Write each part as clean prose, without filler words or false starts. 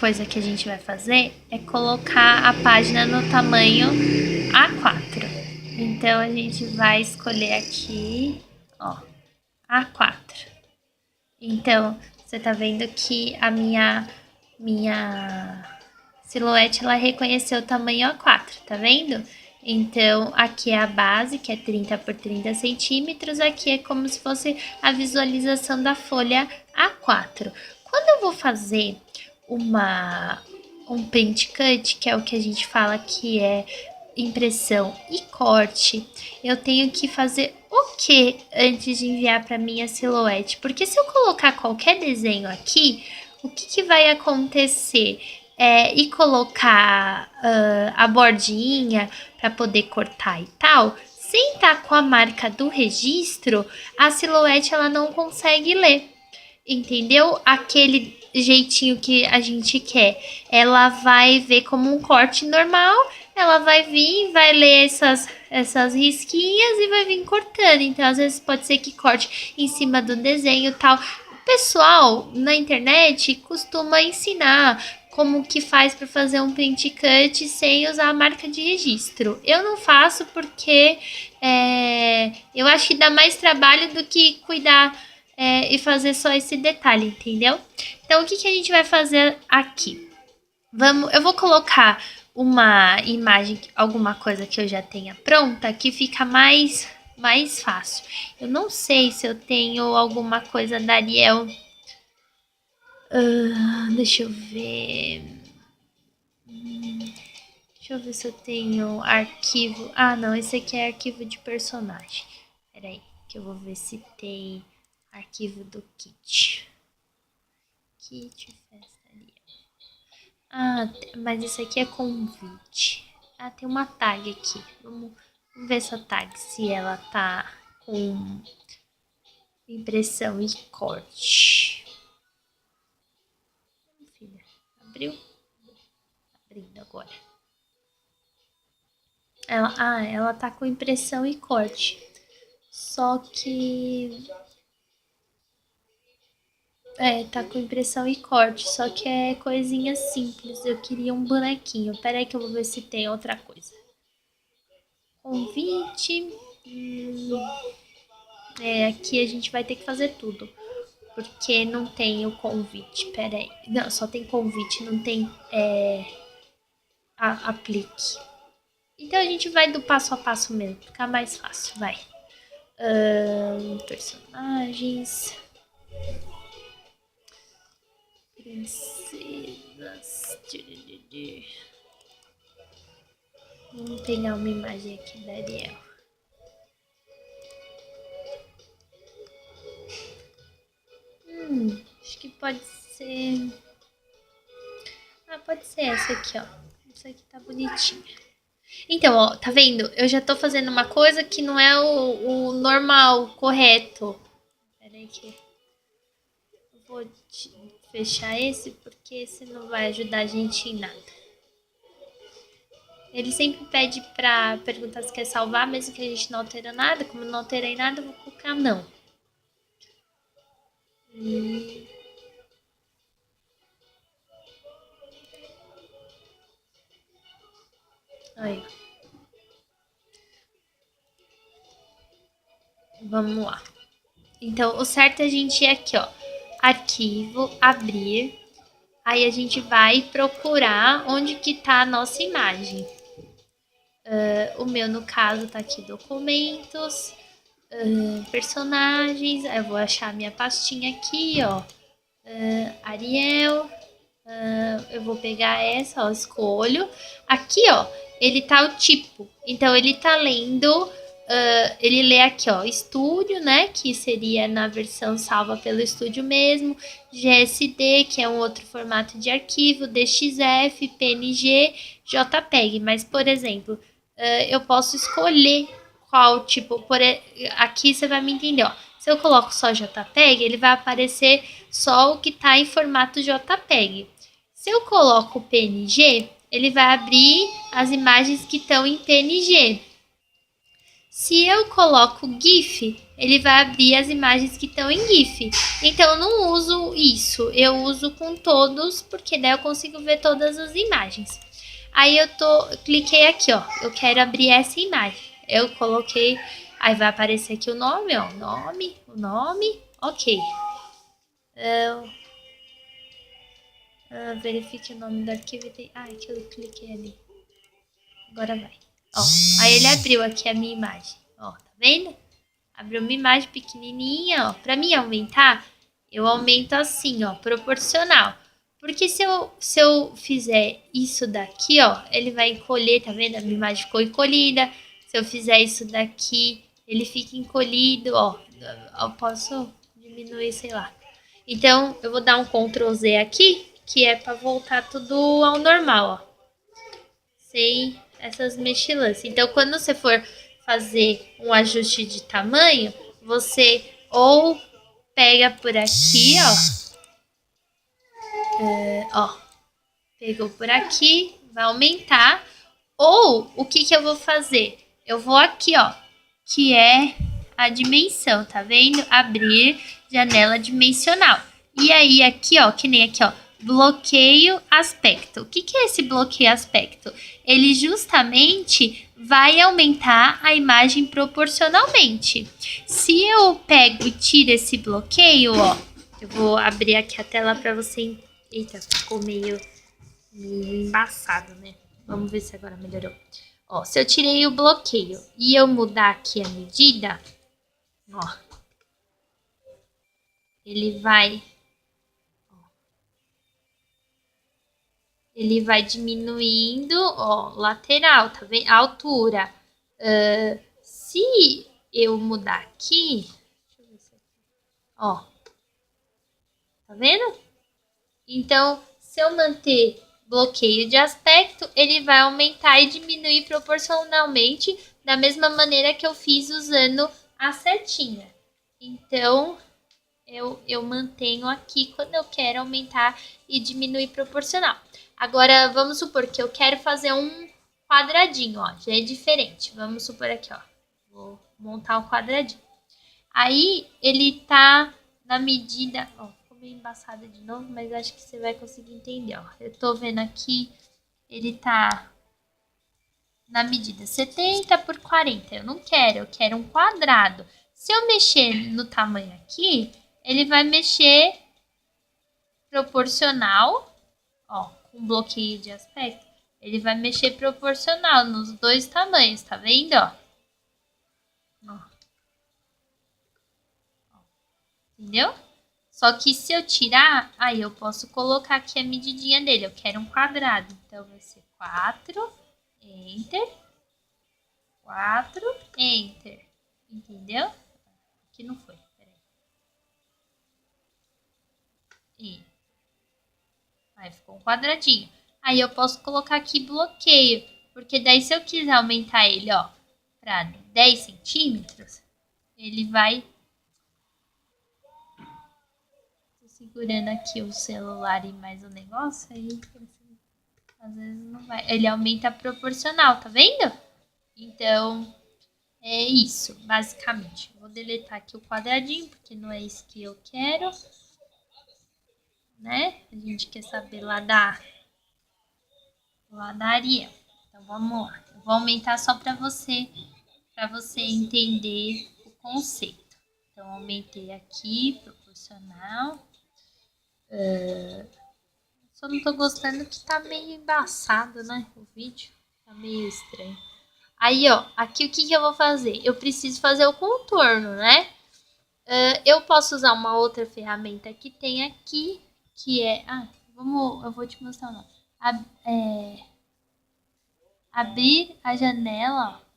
coisa que a gente vai fazer é colocar a página no tamanho A4. Então, a gente vai escolher aqui, ó, A4. Então, você tá vendo que a minha silhuete, ela reconheceu o tamanho A4, tá vendo? Então, aqui é a base, que é 30 por 30 centímetros. Aqui é como se fosse a visualização da folha A4. Quando eu vou fazer um print cut, que é o que a gente fala que é impressão e corte, eu tenho que fazer o que antes de enviar para minha silhuete? Porque se eu colocar qualquer desenho aqui, o que vai acontecer? E colocar a bordinha para poder cortar e tal, sem estar com a marca do registro, a silhuete ela não consegue ler, entendeu? Aquele jeitinho que a gente quer, ela vai ver como um corte normal, ela vai vir, vai ler essas risquinhas e vai vir cortando. Então, às vezes pode ser que corte em cima do desenho e tal. O pessoal na internet costuma ensinar como que faz para fazer um print cut sem usar a marca de registro. Eu não faço porque eu acho que dá mais trabalho do que cuidar e fazer só esse detalhe, entendeu? Então, o que a gente vai fazer aqui? Eu vou colocar uma imagem, alguma coisa que eu já tenha pronta, que fica mais fácil. Eu não sei se eu tenho alguma coisa da Ariel. Deixa eu ver. Deixa eu ver se eu tenho arquivo. Ah, não, esse aqui é arquivo de personagem. Peraí, que eu vou ver se tem arquivo do kit. Kit festa Ariel. Ah, mas esse aqui é convite. Ah, tem uma tag aqui. Vamos ver essa tag, se ela tá com impressão e corte. Filha, abriu? Abrindo agora. Ela tá com impressão e corte. Só que... tá com impressão e corte. Só que é coisinha simples. Eu queria um bonequinho. Pera aí que eu vou ver se tem outra coisa. Convite. Aqui a gente vai ter que fazer tudo. Porque não tem o convite. Pera aí. Não, só tem convite, não tem aplique. Então a gente vai do passo a passo mesmo. Ficar mais fácil, vai. Personagens. Princesas. Vamos pegar uma imagem aqui da Ariel. Acho que pode ser... pode ser essa aqui, ó. Essa aqui tá bonitinha. Então, ó, tá vendo? Eu já tô fazendo uma coisa que não é o normal, o correto. Pera aí que eu vou fechar esse, porque esse não vai ajudar a gente em nada. Ele sempre pede pra perguntar se quer salvar, mesmo que a gente não alterou nada. Como eu não alterei nada, eu vou colocar não. Aí. Vamos lá. Então, o certo é a gente ir aqui, ó. Arquivo, abrir. Aí a gente vai procurar onde que tá a nossa imagem. O meu, no caso, tá aqui documentos, personagens. Aí eu vou achar a minha pastinha aqui, ó. Ariel. Eu vou pegar essa, ó, escolho. Aqui, ó, ele tá o tipo. Então, ele tá lendo... ele lê aqui, ó, estúdio, né, que seria na versão salva pelo estúdio mesmo, GSD, que é um outro formato de arquivo, DXF, PNG, JPEG. Mas, por exemplo, eu posso escolher qual tipo, aqui você vai me entender, ó. Se eu coloco só JPEG, ele vai aparecer só o que tá em formato JPEG. Se eu coloco PNG, ele vai abrir as imagens que estão em PNG. Se eu coloco GIF, ele vai abrir as imagens que estão em GIF. Então eu não uso isso, eu uso com todos, porque daí eu consigo ver todas as imagens. Aí eu cliquei aqui, ó, eu quero abrir essa imagem. Eu coloquei, aí vai aparecer aqui o nome, ó, o nome, ok. Verifique o nome do arquivo. É que eu cliquei ali. Agora vai. Ó, aí ele abriu aqui a minha imagem. Ó, tá vendo? Abriu uma imagem pequenininha, ó. Pra mim aumentar, eu aumento assim, ó, proporcional. Porque se eu fizer isso daqui, ó, ele vai encolher, tá vendo? A minha imagem ficou encolhida. Se eu fizer isso daqui, ele fica encolhido, ó. Eu posso diminuir, sei lá. Então, eu vou dar um Ctrl Z aqui, que é para voltar tudo ao normal, ó. Sem essas mexilâncias. Então, quando você for fazer um ajuste de tamanho, você ou pega por aqui, ó, pegou por aqui, vai aumentar, ou o que eu vou fazer? Eu vou aqui, ó, que é a dimensão, tá vendo? Abrir janela dimensional. E aí aqui, ó, que nem aqui, ó, bloqueio aspecto. O que é esse bloqueio aspecto? Ele justamente vai aumentar a imagem proporcionalmente. Se eu pego e tiro esse bloqueio, ó, eu vou abrir aqui a tela para você. Eita, ficou meio embaçado, né? Vamos ver se agora melhorou. Ó, se eu tirei o bloqueio e eu mudar aqui a medida, ó, ele vai diminuindo, ó, lateral, tá vendo? A altura. Se eu mudar aqui, deixa eu ver se ó, tá vendo? Então, se eu manter bloqueio de aspecto, ele vai aumentar e diminuir proporcionalmente da mesma maneira que eu fiz usando a setinha. Então, eu mantenho aqui quando eu quero aumentar e diminuir proporcional. Agora, vamos supor que eu quero fazer um quadradinho, ó, já é diferente. Vamos supor aqui, ó, vou montar um quadradinho. Aí, ele tá na medida, ó, ficou meio embaçada de novo, mas acho que você vai conseguir entender, ó. Eu tô vendo aqui, ele tá na medida 70 por 40. Eu não quero, eu quero um quadrado. Se eu mexer no tamanho aqui, ele vai mexer proporcional, ó, com bloqueio de aspecto. Ele vai mexer proporcional nos dois tamanhos, tá vendo, ó? Entendeu? Só que se eu tirar, aí eu posso colocar aqui a medidinha dele. Eu quero um quadrado, então vai ser 4, Enter, 4, Enter. Entendeu? Aqui não foi, peraí. Aí ficou um quadradinho. Aí eu posso colocar aqui bloqueio, porque daí se eu quiser aumentar ele, ó, para 10 centímetros, ele vai... Tô segurando aqui o celular e mais o negócio, aí às vezes não vai. Ele aumenta proporcional, tá vendo? Então, é isso, basicamente. Vou deletar aqui o quadradinho, porque não é isso que eu quero. Né? A gente quer saber lá da Ariel. Então, vamos lá. Eu vou aumentar só para você entender o conceito. Então, aumentei aqui, proporcional. Só não tô gostando que tá meio embaçado, né? O vídeo tá meio estranho. Aí, ó, aqui o que eu vou fazer? Eu preciso fazer o contorno, né? Eu posso usar uma outra ferramenta que tem aqui, que é... eu vou te mostrar lá. Abrir a janela, ó.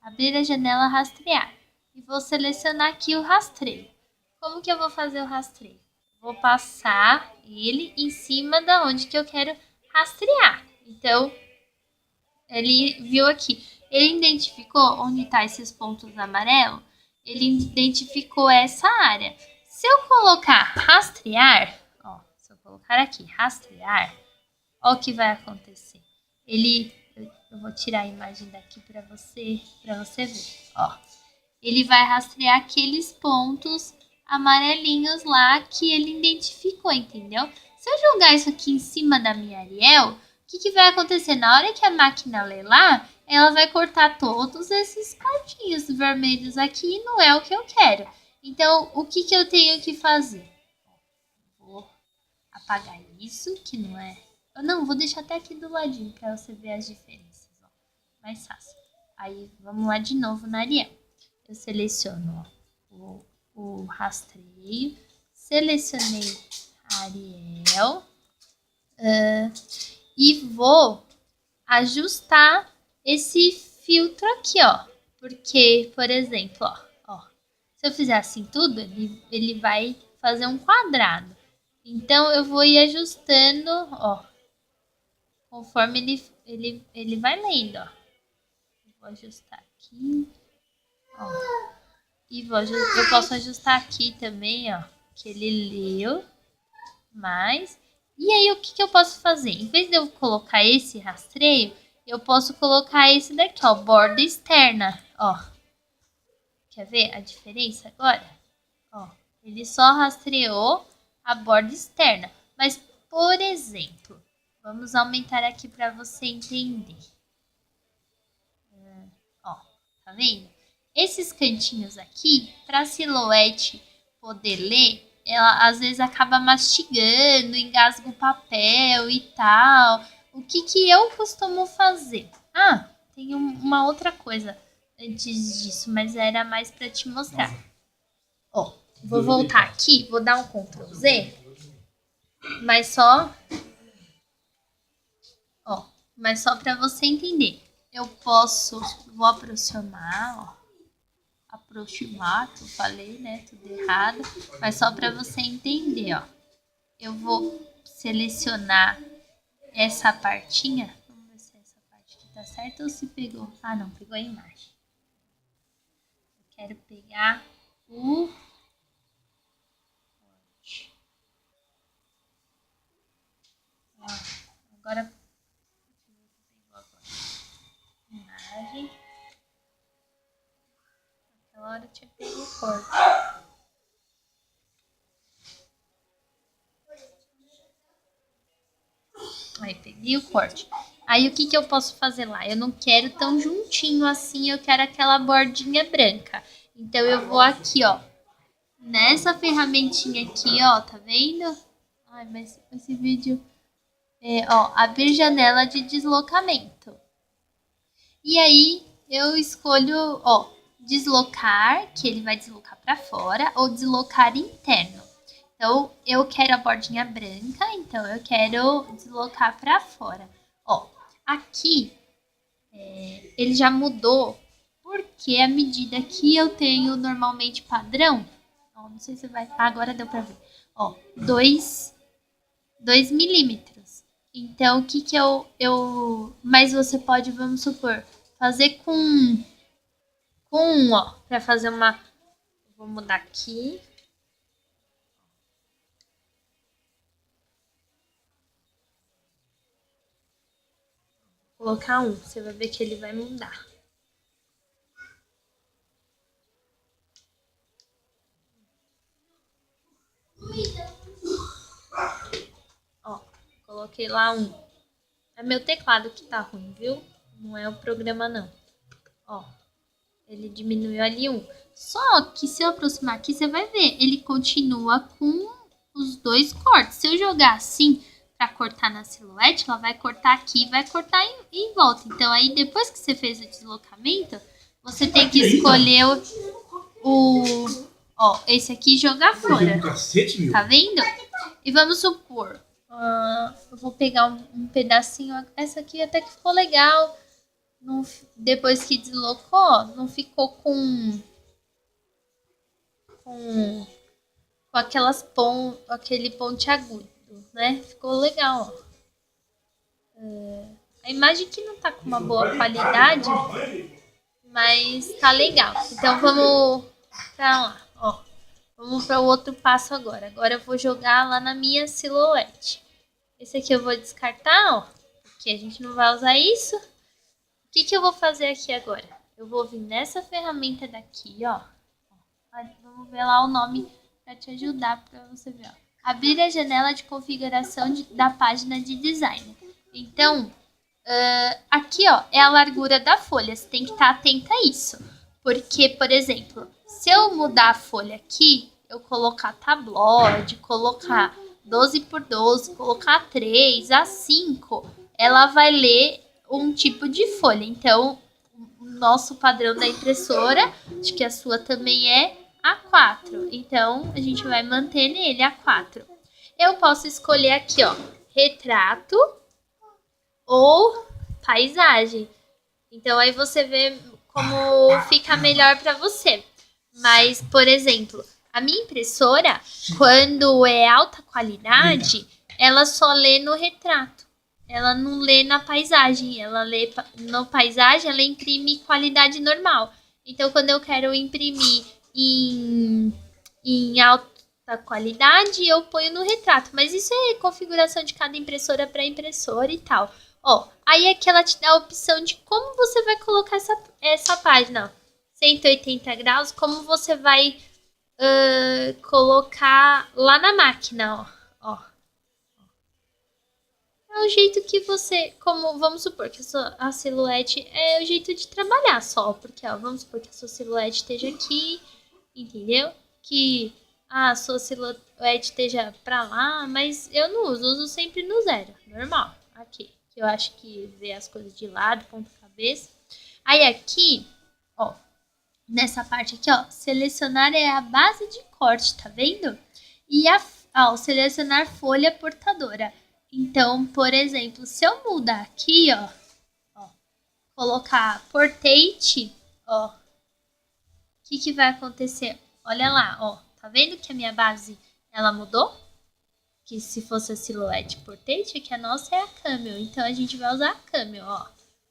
Abrir a janela, rastrear. E vou selecionar aqui o rastreio. Como que eu vou fazer o rastreio? Vou passar ele em cima da onde que eu quero rastrear. Então, ele viu aqui. Ele identificou onde tá esses pontos amarelos. Ele identificou essa área. Se eu colocar rastrear, ó, se eu colocar aqui rastrear, ó o que vai acontecer. Ele Eu vou tirar a imagem daqui para você ver. Ó, ele vai rastrear aqueles pontos amarelinhos lá que ele identificou, entendeu? Se eu jogar isso aqui em cima da minha Ariel, o que vai acontecer? Na hora que a máquina ler lá, ela vai cortar todos esses pontinhos vermelhos aqui e não é o que eu quero. Então, o que eu tenho que fazer? Vou apagar isso, que não é... Não, vou deixar até aqui do ladinho para você ver as diferenças. Ó. Mais fácil. Aí, vamos lá de novo na Ariel. Eu seleciono ó, o rastreio, selecionei a Ariel e vou ajustar esse filtro aqui, ó. Porque, por exemplo, ó, se eu fizer assim tudo, ele vai fazer um quadrado. Então, eu vou ir ajustando, ó, conforme ele vai lendo, ó. Vou ajustar aqui, ó. E eu posso ajustar aqui também, ó, que ele leu mais. E aí, o que eu posso fazer? Em vez de eu colocar esse rastreio, eu posso colocar esse daqui, ó, borda externa, ó. Quer ver a diferença agora? Ó, ele só rastreou a borda externa. Mas, por exemplo, vamos aumentar aqui para você entender. Ó, tá vendo? Esses cantinhos aqui, para a silhuete poder ler, ela às vezes acaba mastigando, engasga o papel e tal. O que eu costumo fazer? Ah, tem uma outra coisa antes disso, mas era mais para te mostrar. Ó, vou voltar aqui, vou dar um Ctrl Z, mas só para você entender. Eu vou aproximar, ó. Aproximar, que eu falei, né? Tudo errado. Mas só para você entender, ó. Eu vou selecionar essa partinha. Vamos ver se essa parte aqui tá certa ou se pegou. Ah, não, pegou a imagem. Eu quero pegar o... Ó, agora... Imagem. Aquela hora eu tinha pego o corte. Aí, peguei o corte. Aí, o que eu posso fazer lá? Eu não quero tão juntinho assim, eu quero aquela bordinha branca. Então, eu vou aqui, ó. Nessa ferramentinha aqui, ó, tá vendo? Ai, mas esse vídeo... ó, abrir janela de deslocamento. E aí, eu escolho, ó, deslocar, que ele vai deslocar para fora, ou deslocar interno. Então, eu quero a bordinha branca, então eu quero deslocar para fora. Ó, aqui, ele já mudou, porque a medida que eu tenho normalmente padrão, ó, não sei se vai... agora deu para ver. Ó, 2 milímetros. Então, o que eu... Mas você pode, vamos supor, fazer com um, ó, para fazer uma... Vou mudar aqui. Vou colocar um, você vai ver que ele vai mudar. Ó, coloquei lá um. É meu teclado que tá ruim, viu? Não é o programa, não. Ó, ele diminuiu ali um. Só que se eu aproximar aqui, você vai ver. Ele continua com os dois cortes. Se eu jogar assim pra cortar na silhuete, ela vai cortar aqui e vai cortar em volta. Então, aí depois que você fez o deslocamento, você tem que escolher ó, esse aqui e jogar fora. Tá vendo? E vamos supor... eu vou pegar um pedacinho. Essa aqui até que ficou legal. Não, depois que deslocou, não ficou com aquele pontiagudo, né? Ficou legal, ó. A imagem aqui não tá com uma boa qualidade, mas tá legal. Então vamos pra lá, ó. Vamos para o outro passo agora. Agora eu vou jogar lá na minha silhuete. Esse aqui eu vou descartar, ó, porque a gente não vai usar isso. que eu vou fazer aqui agora? Eu vou vir nessa ferramenta daqui, ó. Vamos ver lá o nome para te ajudar, para você ver, ó. Abrir a janela de configuração da página de design. Então, aqui, ó, é a largura da folha. Você tem que estar atenta a isso. Porque, por exemplo, se eu mudar a folha aqui, eu colocar tabloide, colocar 12 por 12, colocar 3, A5, ela vai ler um tipo de folha. Então, o nosso padrão da impressora, acho que a sua também é A4. Então, a gente vai manter nele A4. Eu posso escolher aqui, ó, retrato ou paisagem. Então, aí você vê como fica melhor para você. Mas, por exemplo, a minha impressora, quando é alta qualidade, ela só lê no retrato. Ela não lê na paisagem. Ela lê no paisagem, ela imprime qualidade normal. Então, quando eu quero imprimir em alta qualidade, eu ponho no retrato. Mas isso é configuração de cada impressora para impressora e tal. Ó, aí aqui ela te dá a opção de como você vai colocar essa página. Ó, 180 graus, como você vai colocar lá na máquina, ó. É o jeito que você, como vamos supor que a silhuete é o jeito de trabalhar só, porque ó, vamos supor que a sua silhuete esteja aqui, entendeu? Que a sua silhuete esteja pra lá, mas eu não uso sempre no zero, normal, aqui. Que eu acho que vê as coisas de lado, ponta cabeça. Aí aqui, ó, nessa parte aqui, ó, selecionar é a base de corte, tá vendo? E selecionar folha portadora. Então, por exemplo, se eu mudar aqui, ó colocar portate, ó, o que vai acontecer? Olha lá, ó, tá vendo que a minha base, ela mudou? Que se fosse a silhuete portate, que a nossa é a camel, então a gente vai usar a camel, ó.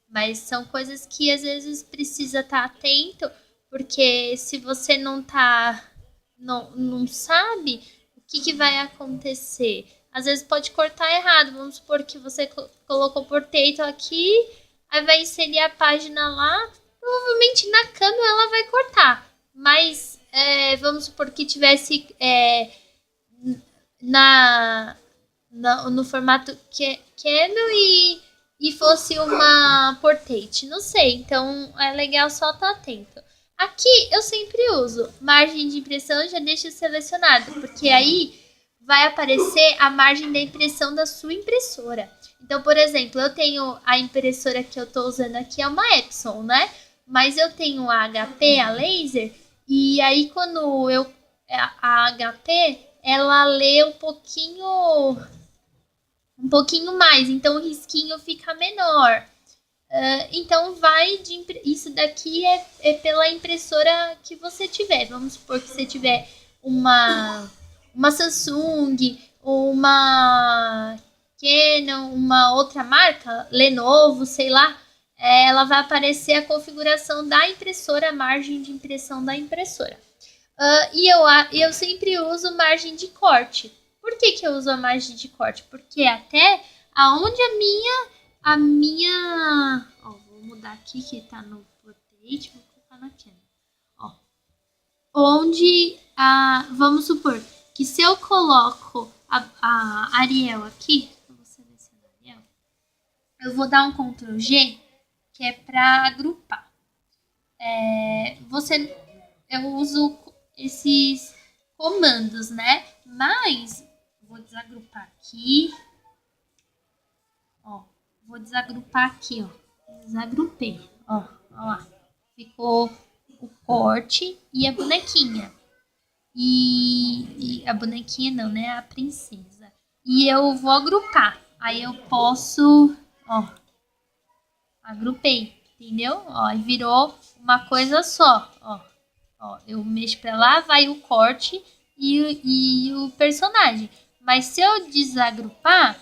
Mas são coisas que às vezes precisa estar atento, porque se você não sabe, o que vai acontecer? Às vezes pode cortar errado, vamos supor que você colocou portate aqui, aí vai inserir a página lá, provavelmente na câmera ela vai cortar, mas vamos supor que tivesse no formato Camel e fosse uma portate, não sei, então é legal só estar atento. Aqui eu sempre uso margem de impressão, já deixo selecionado, porque aí vai aparecer a margem da impressão da sua impressora. Então, por exemplo, eu tenho a impressora que eu estou usando aqui, é uma Epson, né? Mas eu tenho a HP, a laser, e aí quando a HP, ela lê um pouquinho mais, então o risquinho fica menor. Então isso daqui é pela impressora que você tiver. Vamos supor que você tiver uma Samsung, uma Canon, uma outra marca, Lenovo, sei lá, ela vai aparecer a configuração da impressora, a margem de impressão da impressora. E eu sempre uso margem de corte. Por que eu uso a margem de corte? Porque até aonde a minha... Ó, vou mudar aqui que tá no portrait, vou colocar na Canon. Ó, onde vamos supor que se eu coloco a Arial aqui, eu vou selecionar a Arial, eu vou dar um Ctrl G, que é para agrupar. Eu uso esses comandos, né? Mas vou desagrupar aqui. Ó, vou desagrupar aqui, ó. Desagrupei, ó lá. Ficou o corte e a bonequinha. E a bonequinha não, né? A princesa. E eu vou agrupar. Aí eu posso, ó, agrupei, entendeu? Ó, virou uma coisa só, ó. Ó, eu mexo pra lá, vai o corte e o personagem. Mas se eu desagrupar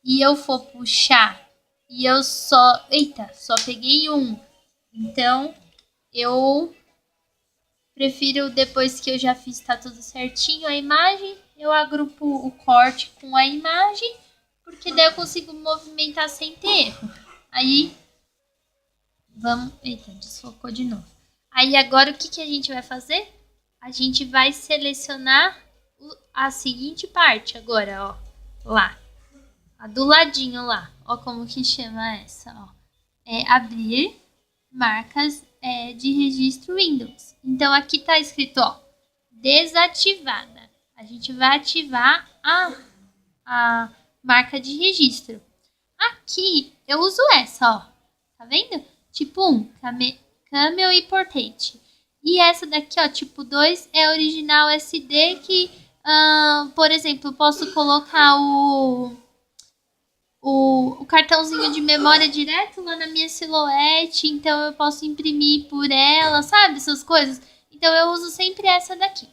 e eu for puxar e eu só... Eita, só peguei um. Então, eu prefiro, depois que eu já fiz, tá tudo certinho, a imagem, eu agrupo o corte com a imagem, porque daí eu consigo movimentar sem ter erro. Aí, Vamos... Eita, desfocou de novo. Aí agora o que a gente vai fazer? A gente vai selecionar a seguinte parte agora, ó. Lá. A do ladinho lá. Ó como que chama essa, ó. É abrir marcas de registro Windows. Então aqui tá escrito, ó, desativada. A gente vai ativar a marca de registro. Aqui eu uso essa, ó. Tá vendo? Tipo 1, Camel e Portrait. E essa daqui, ó, tipo 2, é original SD que, por exemplo, eu posso colocar o cartãozinho de memória direto lá na minha silhuete, então eu posso imprimir por ela, sabe? Essas coisas. Então eu uso sempre essa daqui.